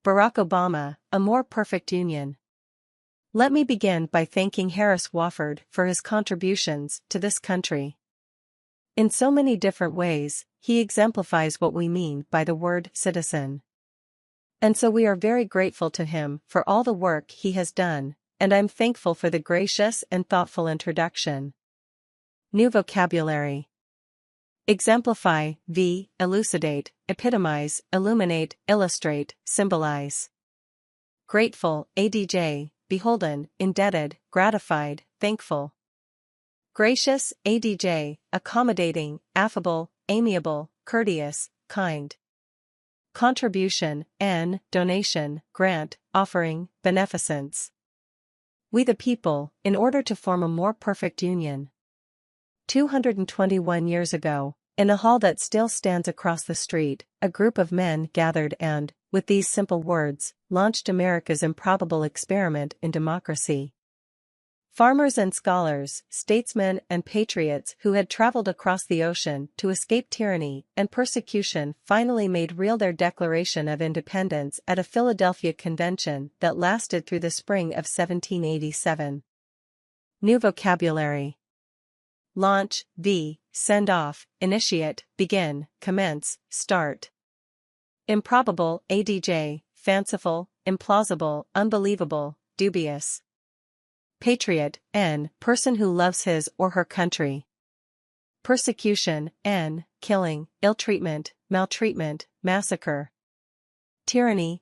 Barack Obama, a more perfect union. Let me begin by thanking Harris Wofford for his contributions to this country. In so many different ways, he exemplifies what we mean by the word citizen. And so we are very grateful to him for all the work he has done, and I'm thankful for the gracious and thoughtful introduction. New vocabulary. Exemplify, elucidate, epitomize, illuminate, illustrate, symbolize. Grateful, adj, beholden, indebted, gratified, thankful. Gracious, adj, accommodating, affable, amiable, courteous, kind. Contribution, donation, grant, offering, beneficence. We the people, in order to form a more perfect union. 221 years ago, in a hall that still stands across the street, a group of men gathered and, with these simple words, launched America's improbable experiment in democracy. Farmers and scholars, statesmen and patriots who had traveled across the ocean to escape tyranny and persecution finally made real their Declaration of Independence at a Philadelphia convention that lasted through the spring of 1787. New vocabulary. Launch, send off, initiate, begin, commence, start. Improbable, adj, fanciful, implausible, unbelievable, dubious. Patriot, person who loves his or her country. Persecution, killing, ill-treatment, maltreatment, massacre. Tyranny,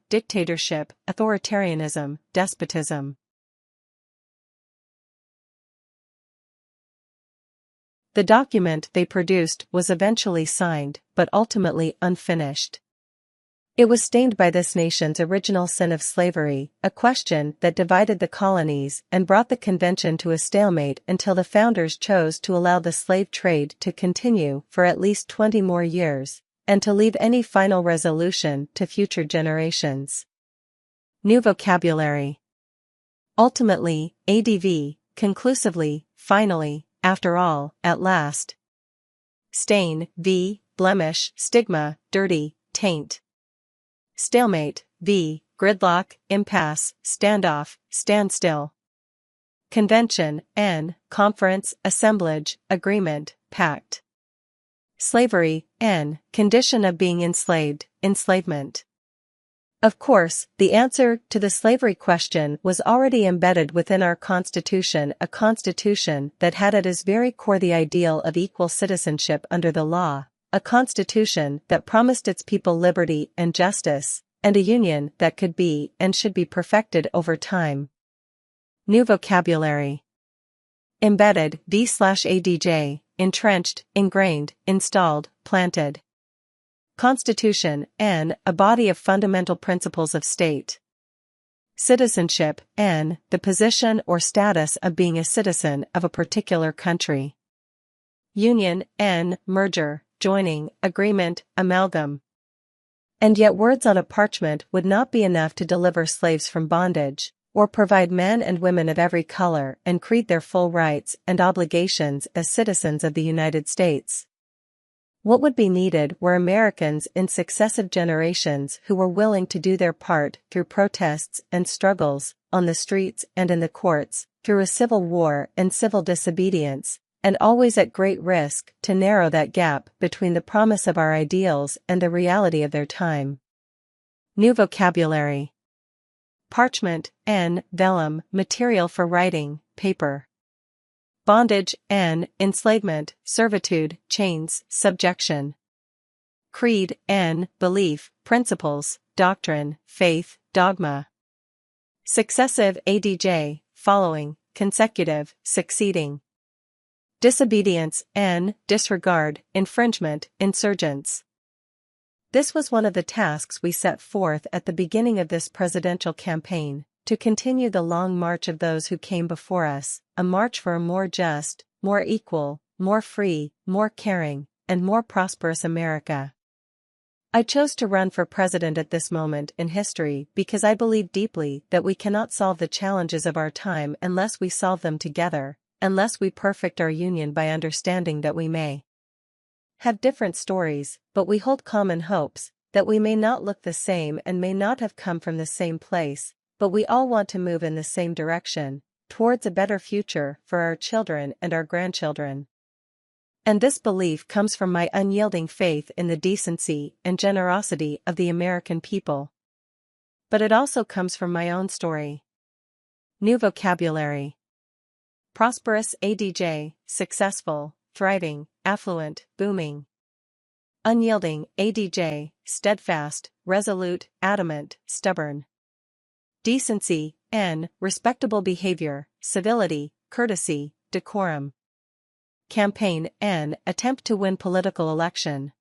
dictatorship, authoritarianism, despotism. The document they produced was eventually signed, but ultimately unfinished. It was stained by this nation's original sin of slavery, a question that divided the colonies and brought the convention to a stalemate until the founders chose to allow the slave trade to continue for at least 20 more years, and to leave any final resolution to future generations. New vocabulary. Ultimately, adv, conclusively, finally, after all, at last. Stain, blemish, stigma, dirty, taint. Stalemate, gridlock, impasse, standoff, standstill. Convention, conference, assemblage, agreement, pact. Slavery, condition of being enslaved, enslavement. Of course, the answer to the slavery question was already embedded within our Constitution, a Constitution that had at its very core the ideal of equal citizenship under the law, a Constitution that promised its people liberty and justice, and a union that could be and should be perfected over time. New vocabulary. Embedded, v/adj, entrenched, ingrained, installed, planted. Constitution, a body of fundamental principles of state. Citizenship, the position or status of being a citizen of a particular country. Union, merger, joining, agreement, amalgam. And yet words on a parchment would not be enough to deliver slaves from bondage, or provide men and women of every color and creed their full rights and obligations as citizens of the United States. What would be needed were Americans in successive generations who were willing to do their part through protests and struggles, on the streets and in the courts, through a civil war and civil disobedience, and always at great risk to narrow that gap between the promise of our ideals and the reality of their time. New vocabulary. Parchment, vellum, material for writing, paper. Bondage, enslavement, servitude, chains, subjection. Creed, belief, principles, doctrine, faith, dogma. Successive, adj, following, consecutive, succeeding. Disobedience, disregard, infringement, insurgents. This was one of the tasks we set forth at the beginning of this presidential campaign, to continue the long march of those who came before us, a march for a more just, more equal, more free, more caring, and more prosperous America. I chose to run for president at this moment in history because I believe deeply that we cannot solve the challenges of our time unless we solve them together, unless we perfect our union by understanding that we may have different stories, but we hold common hopes, that we may not look the same and may not have come from the same place, but we all want to move in the same direction, towards a better future for our children and our grandchildren. And this belief comes from my unyielding faith in the decency and generosity of the American people. But it also comes from my own story. New vocabulary. Prosperous, adj, successful, thriving, affluent, booming. Unyielding, adj, steadfast, resolute, adamant, stubborn. Decency, n, respectable behavior, civility, courtesy, decorum. Campaign, n, attempt to win political election.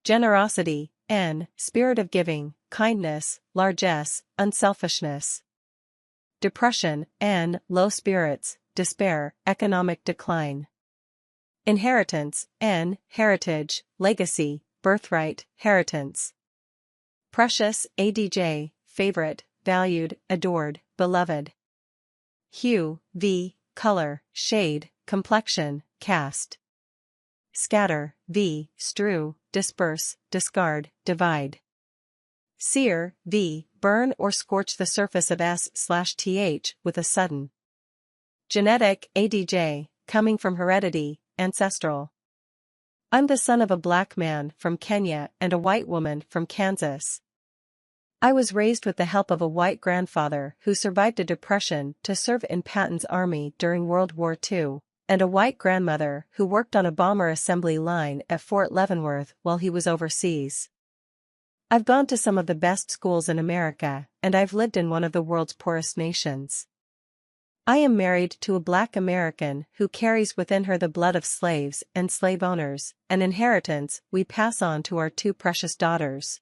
Generosity, n, spirit of giving, kindness, largesse, unselfishness. Depression, n, low spirits, despair, economic decline. Inheritance, n, heritage, legacy, birthright, inheritance. Precious, adj, favorite, valued, adored, beloved. Hue, v, color, shade, complexion, caste. Scatter, v, strew, disperse, discard, divide. Sear, v, burn or scorch the surface of s/th with a sudden. Genetic, adj, coming from heredity, ancestral. I'm the son of a black man from Kenya and a white woman from Kansas. I was raised with the help of a white grandfather who survived a depression to serve in Patton's army during World War II, and a white grandmother who worked on a bomber assembly line at Fort Leavenworth while he was overseas. I've gone to some of the best schools in America, and I've lived in one of the world's poorest nations. I am married to a black American who carries within her the blood of slaves and slave owners, an inheritance we pass on to our two precious daughters.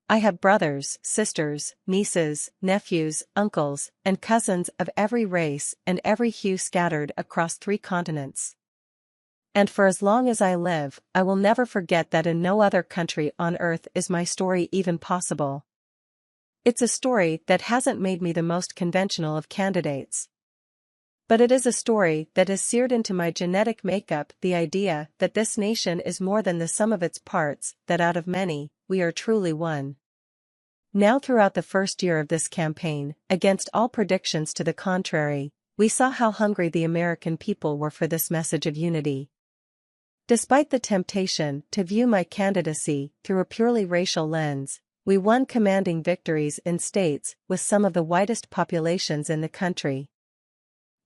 I have brothers, sisters, nieces, nephews, uncles, and cousins of every race and every hue scattered across 3 continents. And for as long as I live, I will never forget that in no other country on earth is my story even possible. It's a story that hasn't made me the most conventional of candidates. But it is a story that has seared into my genetic makeup the idea that this nation is more than the sum of its parts, that out of many, we are truly one. Now throughout the first year of this campaign, against all predictions to the contrary, we saw how hungry the American people were for this message of unity. Despite the temptation to view my candidacy through a purely racial lens, we won commanding victories in states with some of the whitest populations in the country.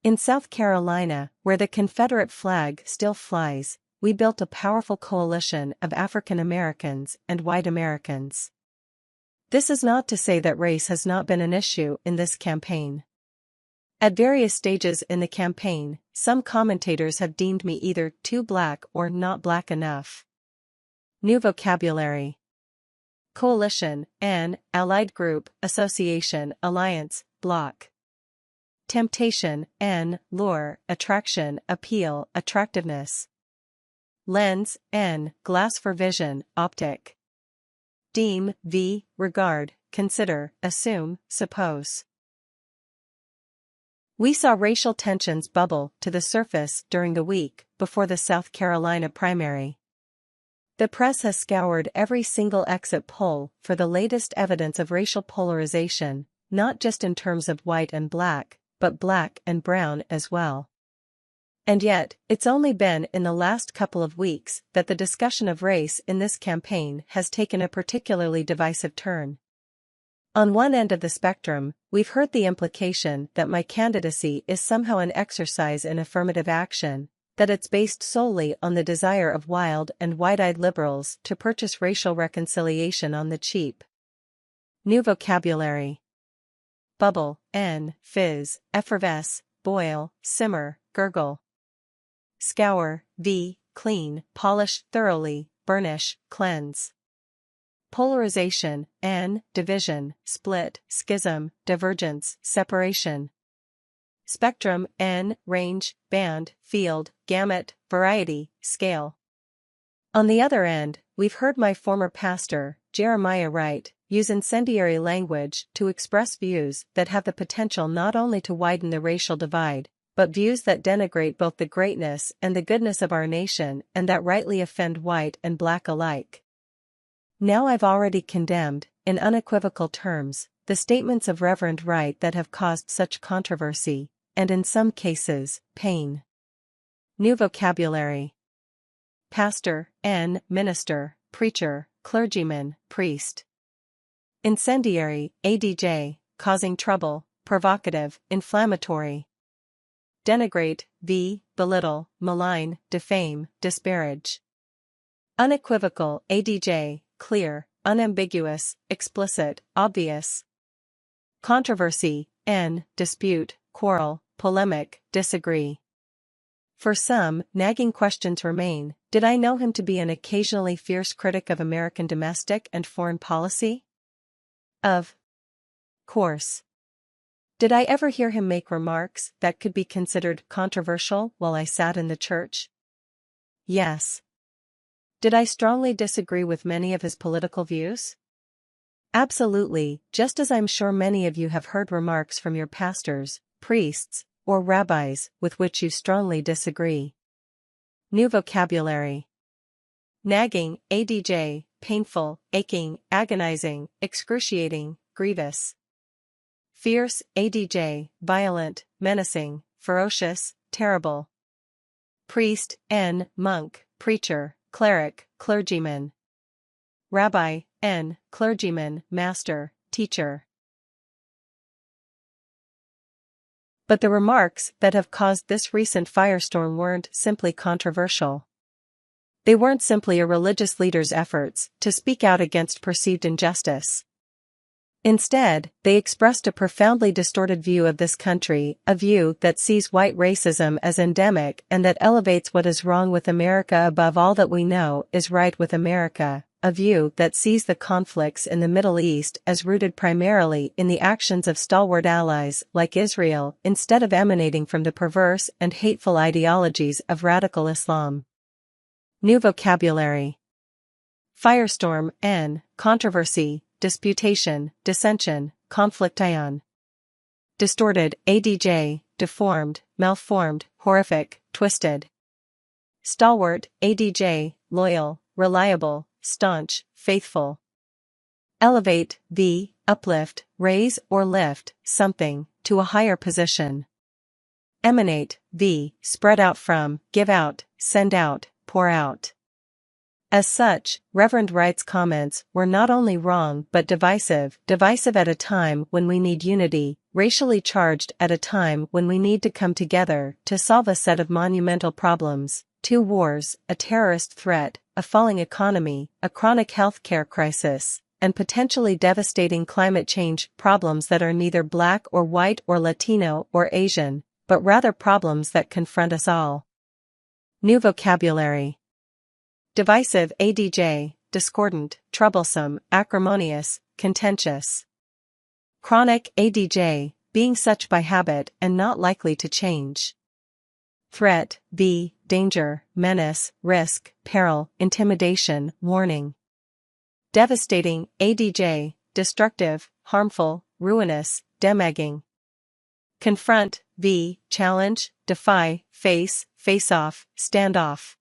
In South Carolina, where the Confederate flag still flies, we built a powerful coalition of African Americans and white Americans. This is not to say that race has not been an issue in this campaign. At various stages in the campaign, some commentators have deemed me either too black or not black enough. New vocabulary. Coalition, an, allied group, association, alliance, bloc. Temptation, n, lure, attraction, appeal, attractiveness. Lens, n, glass for vision, optic. Deem, v, regard, consider, assume, suppose. We saw racial tensions bubble to the surface during the week before the South Carolina primary. The press has scoured every single exit poll for the latest evidence of racial polarization, not just in terms of white and black, but black and brown as well. And yet, it's only been in the last couple of weeks that the discussion of race in this campaign has taken a particularly divisive turn. On one end of the spectrum, we've heard the implication that my candidacy is somehow an exercise in affirmative action, that it's based solely on the desire of wild and wide-eyed liberals to purchase racial reconciliation on the cheap. New vocabulary. Bubble, n, fizz, effervesce, boil, simmer, gurgle. Scour, v, clean, polish thoroughly, burnish, cleanse. Polarization, n, division, split, schism, divergence, separation. Spectrum, n, range, band, field, gamut, variety, scale. On the other end, we've heard my former pastor, Jeremiah Wright, use incendiary language to express views that have the potential not only to widen the racial divide, but views that denigrate both the greatness and the goodness of our nation and that rightly offend white and black alike. Now I've already condemned, in unequivocal terms, the statements of Reverend Wright that have caused such controversy, and in some cases, pain. New vocabulary. Pastor, minister, preacher, clergyman, priest. Incendiary, adj, causing trouble, provocative, inflammatory. Denigrate, belittle, malign, defame, disparage. Unequivocal, adj, clear, unambiguous, explicit, obvious. Controversy, dispute, quarrel, polemic, disagree. For some, nagging questions remain. Did I know him to be an occasionally fierce critic of American domestic and foreign policy? Of course. Did I ever hear him make remarks that could be considered controversial while I sat in the church? Yes. Did I strongly disagree with many of his political views? Absolutely, just as I'm sure many of you have heard remarks from your pastors, priests, or rabbis with which you strongly disagree. New vocabulary. Nagging, adj, painful, aching, agonizing, excruciating, grievous. Fierce, adj, violent, menacing, ferocious, terrible. Priest, monk, preacher, cleric, clergyman. Rabbi, clergyman, master, teacher. But the remarks that have caused this recent firestorm weren't simply controversial. They weren't simply a religious leader's efforts to speak out against perceived injustice. Instead, they expressed a profoundly distorted view of this country, a view that sees white racism as endemic and that elevates what is wrong with America above all that we know is right with America, a view that sees the conflicts in the Middle East as rooted primarily in the actions of stalwart allies like Israel instead of emanating from the perverse and hateful ideologies of radical Islam. New vocabulary. Firestorm, controversy, disputation, dissension, confliction. Distorted, adj, deformed, malformed, horrific, twisted. Stalwart, adj, loyal, reliable, staunch, faithful. Elevate, uplift, raise or lift something to a higher position. Emanate, spread out from, give out, send out, pour out. As such, Reverend Wright's comments were not only wrong but divisive at a time when we need unity, racially charged at a time when we need to come together to solve a set of monumental problems: 2 wars, a terrorist threat, a falling economy, a chronic healthcare crisis, and potentially devastating climate change problems that are neither black or white or Latino or Asian, but rather problems that confront us all. New vocabulary. Divisive, adj, discordant, troublesome, acrimonious, contentious. Chronic, adj, being such by habit and not likely to change. Threat, danger, menace, risk, peril, intimidation, warning. Devastating, adj, destructive, harmful, ruinous, damaging. Confront, challenge, defy, face, face off, stand off.